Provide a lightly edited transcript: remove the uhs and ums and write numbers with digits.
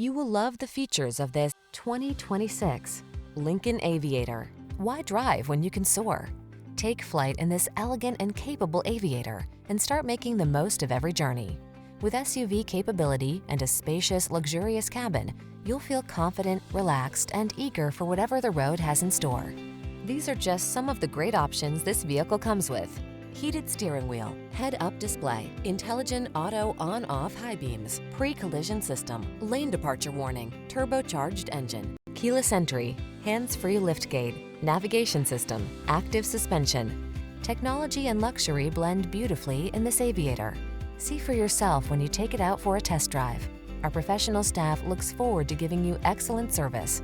You will love the features of this 2026 Lincoln Aviator. Why drive when you can soar? Take flight in this elegant and capable Aviator and start making the most of every journey. With SUV capability and a spacious, luxurious cabin, you'll feel confident, relaxed, and eager for whatever the road has in store. These are just some of the great options this vehicle comes with: heated steering wheel, head-up display, intelligent auto on-off high beams, pre-collision system, lane departure warning, turbocharged engine, keyless entry, hands-free liftgate, navigation system, active suspension. Technology and luxury blend beautifully in this Aviator. See for yourself when you take it out for a test drive. Our professional staff looks forward to giving you excellent service.